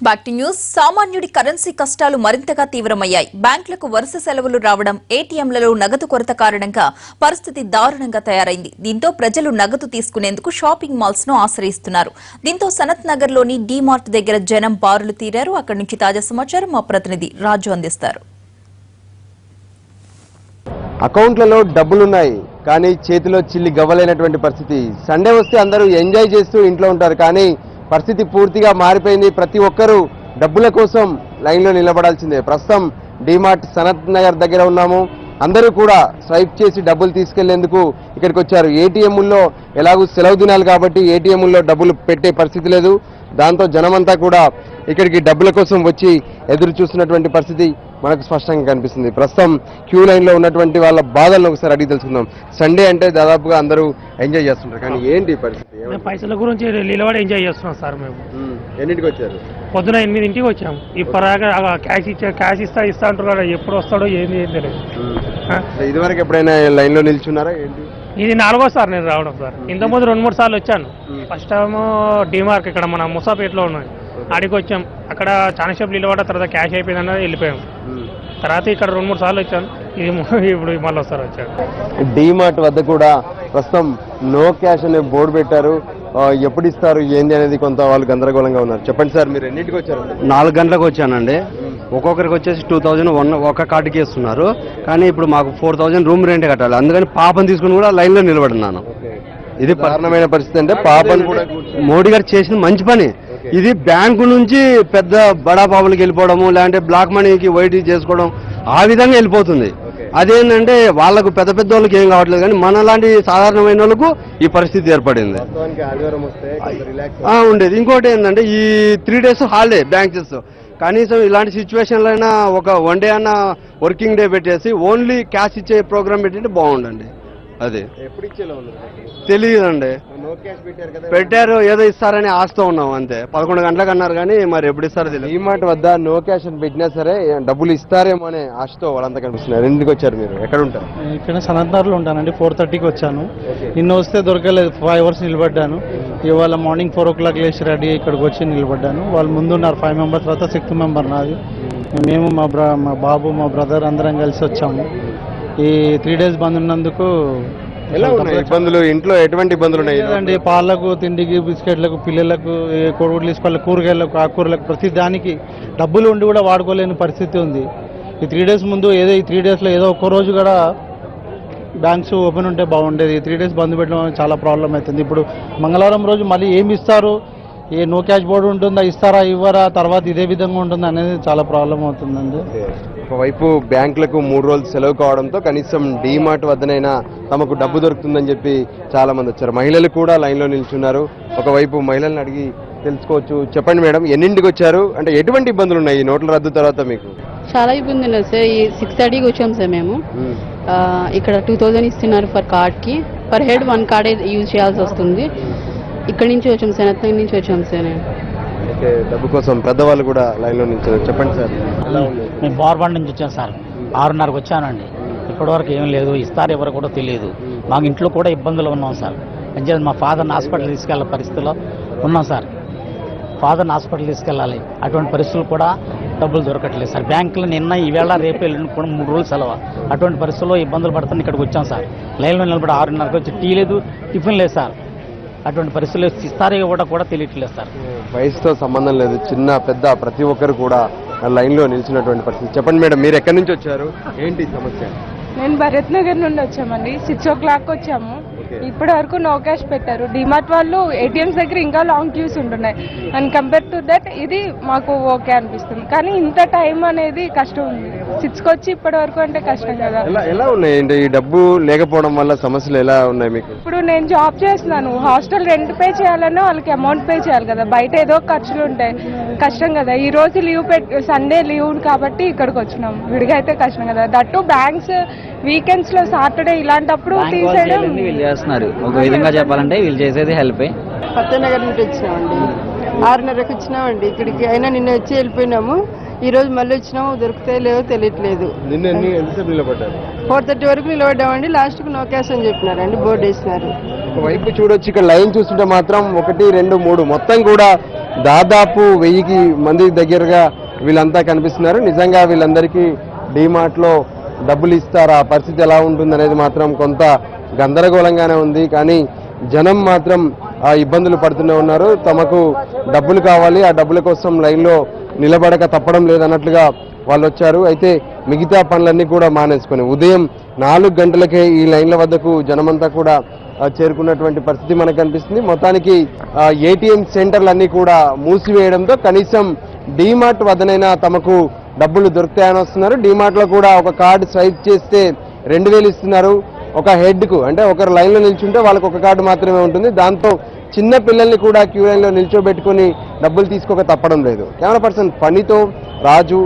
Back to news. సామాన్యుడి currency కష్టాలు మరింతగా తీవ్రమయ్యాయి. బ్యాంకులకు వరుస సెలవులు రావడం, ఏటీఎంలలో నగదు కొరత కారణంగా పరిస్థితి దారుణంగా తయారైంది. దీంతో ప్రజలు నగదు తీసుకునేందుకు షాపింగ్ మాల్స్ ను ఆశ్రయిస్తున్నారు. దీంతో సనత్ నగర్ లోని డీమార్ట్ దగ్గర జనం బారులు తీరారు. అక్కడి నుంచి తాజా సమాచారం మా ప్రతినిధి రాజు అందిస్తారు. అకౌంట్లలో డబ్బులున్నాయి కానీ చేతిలో చిల్లి గవ్వలేనటువంటి పరిస్థితి. సండే వస్తే అందరూ ఎంజాయ్ చేస్తూ ఇంట్లో ఉంటారు, కానీ పరిస్థితి పూర్తిగా మారిపోయింది. ప్రతి ఒక్కరూ డబ్బుల కోసం లైన్లో నిలబడాల్సిందే. ప్రస్తుతం డీమార్ట్ సనత్ నగర్ దగ్గర ఉన్నాము. అందరూ కూడా స్వైప్ చేసి డబ్బులు తీసుకెళ్లేందుకు ఇక్కడికి వచ్చారు. ఏటీఎంల్లో ఎలాగూ సెలవు దినాలు కాబట్టి ఏటీఎంల్లో డబ్బులు పెట్టే పరిస్థితి లేదు. దాంతో జనమంతా కూడా ఇక్కడికి డబ్బుల కోసం వచ్చి ఎదురు చూస్తున్నటువంటి పరిస్థితి మనకు స్పష్టంగా కనిపిస్తుంది. ప్రస్తుతం క్యూ లైన్లో ఉన్నటువంటి వాళ్ళ బాధలను ఒకసారి అడిగి తెలుసుకుందాం. సండే అంటే దాదాపుగా అందరూ ఎంజాయ్ చేస్తుంటారు, కానీ ఏంటి పరిస్థితి? పైసల గురించి నిలబడి ఎంజాయ్ చేస్తున్నాం సార్. మేము ఎన్నింటికి వచ్చారు? పొద్దున 8ంటికి వచ్చాము. ఇప్పటిదాకా క్యాష్ ఇస్తా అంటారు కదా, ఎప్పుడు వస్తాడో ఏంది ఏం తెలియదు. ఇదివరకు ఎప్పుడైనా లైన్లో నిల్చున్నారా ఏంటి? ఇది 4వ నేను రావడం సార్. ఇంతకుముందు 2-3 సార్లు వచ్చాను. ఫస్ట్ టైం డీమార్క్ ఇక్కడ మన ముసాపేటలో ఉన్నాయి, ఆడికి వచ్చాం. అక్కడ చాలా సేపు నిలబడ్డ తర్వాత క్యాష్ అయిపోయిందన్నది వెళ్ళిపోయాం. తర్వాత ఇక్కడ 2-3 సార్లు వచ్చాను. ఇప్పుడు మళ్ళీ వస్తారు వచ్చాను. డీమార్ట్ వద్ద కూడా ప్రస్తుతం నో క్యాష్ అనే బోర్డు పెట్టారు. ఎప్పుడు ఇస్తారు ఏంది అనేది కొంత వాళ్ళు గందరగోళంగా ఉన్నారు. చెప్పండి సార్, మీరు ఎన్నింటికి వచ్చారు? 4 గంటలకు వచ్చానండి. ఒక్కొక్కరికి వచ్చేసి 2000 ఒక కార్డుకి ఇస్తున్నారు, కానీ ఇప్పుడు మాకు 4000 రూమ్ రెంట్ కట్టాలి. అందుకని పాపను తీసుకుని కూడా లైన్లో నిలబడినాను. ఇది కారణమైన పరిస్థితి. అంటే పాపను కూడా మోడీ గారు చేసిన మంచి పని. ఇది బ్యాంకు నుంచి పెద్ద బడా బాబులకి వెళ్ళిపోవడము, లేదంటే బ్లాక్ మనీకి వైట్ చేసుకోవడం, ఆ విధంగా వెళ్ళిపోతుంది. అదేంటంటే వాళ్ళకు పెద్ద పెద్ద వాళ్ళకి ఏం కావట్లేదు, కానీ మనలాంటి సాధారణమైన వాళ్ళకు ఈ పరిస్థితి ఏర్పడింది. ఉండేది. ఇంకోటి ఏంటంటే ఈ 3 days హాలిడే బ్యాంక్స్. కనీసం ఇలాంటి సిచ్యువేషన్లో అయినా ఒక 1 day అన్న వర్కింగ్ డే పెట్టేసి ఓన్లీ క్యాష్ ఇచ్చే ప్రోగ్రామ్ పెట్టింటే బాగుండండి. అది తెలియదండి. పెట్టారు, ఏదో ఇస్తారని ఆశతో ఉన్నాం అంతే. 11 గంటలకు అన్నారు, కానీ మరి ఎప్పుడు ఇస్తారో తెలియదు. డీమార్ట్ వద్ద నో క్యాష్ అని పెట్టినా సరే డబ్బులు ఇస్తారేమో అనే ఆశతో వాళ్ళంతా కనిపిస్తున్నారు. ఎందుకు వచ్చారు మీరు? ఎక్కడ ఉంటారు? ఇక్కడ సనత్ నగర్లో ఉంటానండి. 4:30కి వచ్చాను. నిన్న వస్తే దొరకలేదు, 5 hours నిలబడ్డాను. ఇవాళ మార్నింగ్ 4 o'clock లేచి రెడీ ఇక్కడికి వచ్చి నిలబడ్డాను. వాళ్ళు ముందున్నారు 5 members, తర్వాత 6th member నాది. మేము మా బాబు మా బ్రదర్ అందరం కలిసి వచ్చాము. ఈ 3 days బంద్ ఉన్నందుకు ఇబ్బందులు, ఇంట్లో ఎటువంటి ఇబ్బందులు ఉన్నాయి? పాలకు, తిండికి, బిస్కెట్లకు, పిల్లలకు, కొడుగులు తీసుకోవాలి, కూరగాయలకు, ఆకుకూరలకు, ప్రతి దానికి డబ్బులు ఉండి కూడా వాడుకోలేని పరిస్థితి ఉంది. ఈ 3 days ముందు ఈ 3 daysలో ఏదో ఒక్క రోజు కూడా బ్యాంక్స్ ఓపెన్ ఉంటే బాగుండేది. 3 days బంద్ పెట్టడం చాలా ప్రాబ్లం అవుతుంది. ఇప్పుడు మంగళవారం రోజు మళ్ళీ ఏమి ఇస్తారు, ఏ నో క్యాష్ బోర్డు ఉంటుందా, ఇస్తారా ఇవ్వరా, తర్వాత ఇదే విధంగా ఉంటుంది అనేది చాలా ప్రాబ్లం అవుతుందండి. ఒకవైపు బ్యాంకులకు 3 రోజులు సెలవు కావడంతో కనీసం డీమార్ట్ వద్దనైనా తమకు డబ్బు దొరుకుతుందని చెప్పి చాలా మంది వచ్చారు. మహిళలు కూడా లైన్లో నిల్చున్నారు. ఒకవైపు మహిళలను అడిగి తెలుసుకోవచ్చు. చెప్పండి మేడం, ఎన్నింటికి వచ్చారు? అంటే ఎటువంటి ఇబ్బందులు ఉన్నాయి ఈ నోట్ల రద్దు తర్వాత మీకు? చాలా ఇబ్బంది ఉన్నాయి సార్. ఈ 6:30కి వచ్చాం సార్ మేము. ఇక్కడ 2000 ఇస్తున్నారు పర్ కార్డ్కి. పర్ హెడ్ 1 కార్డ్ యూజ్ చేయాల్సి వస్తుంది. ఇక్కడ నుంచి వచ్చాం, సనత్ నగర్ నుంచి వచ్చాం సార్. అయితే డబ్బు కోసం పెద్దవాళ్ళు కూడా లైన్లో నిల్చున్నారు. చెప్పండి సార్. మేము బార్బండ్ నుంచి వచ్చాం సార్. 6:30కి వచ్చానండి. ఇప్పటివరకు ఏం లేదు, ఇస్తారు ఎవరు కూడా తెలియదు. మాకు ఇంట్లో కూడా ఇబ్బందులు ఉన్నాం సార్. అంటే మా ఫాదర్ని హాస్పిటల్ తీసుకెళ్ళే పరిస్థితిలో ఉన్నాం సార్. ఫాదర్ని హాస్పిటల్ తీసుకెళ్ళాలి, అటువంటి పరిస్థితులు కూడా డబ్బులు దొరకట్లేదు సార్. బ్యాంకులు నిన్న ఈవేళ రేపు వెళ్ళిన కూడా 3 రోజులు సెలవు. అటువంటి పరిస్థితుల్లో ఇబ్బందులు పడుతుంది. ఇక్కడికి వచ్చాం సార్. లైన్లో నిలబడి 6:30కి వచ్చి టీ లేదు, టిఫిన్ లేదు సార్. అటువంటి పరిస్థితులు ఇస్తారో కూడా తెలియట్లేదు సార్. వయసుతో సంబంధం లేదు, చిన్న పెద్ద ప్రతి ఒక్కరు కూడా లైన్లో నిలిచినటువంటి పరిస్థితి. చెప్పండి మేడం, మీరు ఎక్కడి నుంచి వచ్చారు, ఏంటి సమస్య? నేను భరత్ నగర్ నుండి వచ్చామండి. 6 o'clock వచ్చాము. ఇప్పటి వరకు నో క్యాష్ పెట్టారు. డిమార్ట్ వాళ్ళు ఏటీఎంస్ దగ్గర ఇంకా లాంగ్ క్యూస్ ఉంటున్నాయి. అండ్ కంపేర్ టు దట్ ఇది మాకు ఓకే అనిపిస్తుంది, కానీ ఇంత టైం అనేది కష్టం ఉంది. 6కి వచ్చి ఇప్పటి వరకు అంటే కష్టం కదా. ఎలా ఉన్నాయి ఈ డబ్బు లేకపోవడం వల్ల సమస్యలు ఎలా ఉన్నాయి మీకు? ఇప్పుడు నేను జాబ్ చేస్తున్నాను. హాస్టల్ రెంట్ పే చేయాలన్నా వాళ్ళకి అమౌంట్ పే చేయాలి కదా. బయట ఏదో ఖర్చులు ఉంటాయి, కష్టం కదా. ఈ రోజు లీవ్ సండే లీవ్ కాబట్టి ఇక్కడికి వచ్చినాం. విడిగా అయితే కష్టం కదా. దట్టు బ్యాంక్స్ వీకెండ్స్ లో సాటర్డే ఇలాంటప్పుడు తీసేయడం. ఒక విధంగా చెప్పాలంటే వీళ్ళు చేసేది హెల్ప్. పత్తనగర్ నుండి వచ్చినామండి. 6:30కి వచ్చినామండి ఇక్కడికి. అయినా నిన్న వచ్చి వెళ్ళిపోయినాము. ఈ రోజు మళ్ళీ వచ్చినాము, దొరుకుతాయో లేవో తెలియట్లేదు. 4:30 వరకు నిలబడ్డామండి. లాస్ట్కి నో క్యాష్ అని చెప్పినారండి, బోర్డు వేసినారు. ఒకవైపు చూడొచ్చు, ఇక్కడ లైన్ చూస్తుంటే మాత్రం 1, 2, 3 మొత్తం కూడా దాదాపు 1000 మంది దగ్గరగా వీళ్ళంతా కనిపిస్తున్నారు. నిజంగా వీళ్ళందరికీ డీమార్ట్లో డబ్బులు ఇస్తారా, పరిస్థితి ఎలా ఉంటుంది అనేది మాత్రం కొంత గందరగోళంగానే ఉంది. కానీ జనం మాత్రం ఆ ఇబ్బందులు పడుతూనే ఉన్నారు. తమకు డబ్బులు కావాలి, ఆ డబ్బుల కోసం లైన్లో నిలబడక తప్పడం లేదన్నట్లుగా వాళ్ళు వచ్చారు. అయితే మిగతా పనులన్నీ కూడా మానేసుకొని ఉదయం 4 గంటలకే ఈ లైన్ల వద్దకు జనమంతా కూడా చేరుకున్నటువంటి పరిస్థితి మనకు కనిపిస్తుంది. మొత్తానికి ఏటీఎం సెంటర్లన్నీ కూడా మూసివేయడంతో కనీసం డీమార్ట్ వద్దనైనా తమకు డబ్బులు దొరుకుతాయని వస్తున్నారు. డీమార్ట్లో కూడా ఒక కార్డు స్వైప్ చేస్తే 2000 ఇస్తున్నారు ఒక హెడ్కు. అంటే ఒకరు లైన్లో నిల్చుంటే వాళ్ళకు ఒక కార్డు మాత్రమే ఉంటుంది. దాంతో చిన్న పిల్లల్ని కూడా క్యూ లైన్లో నిల్చోబెట్టుకుని డబ్బులు తీసుకోక తప్పడం లేదు. కెమెరా పర్సన్ ఫణితో రాజు.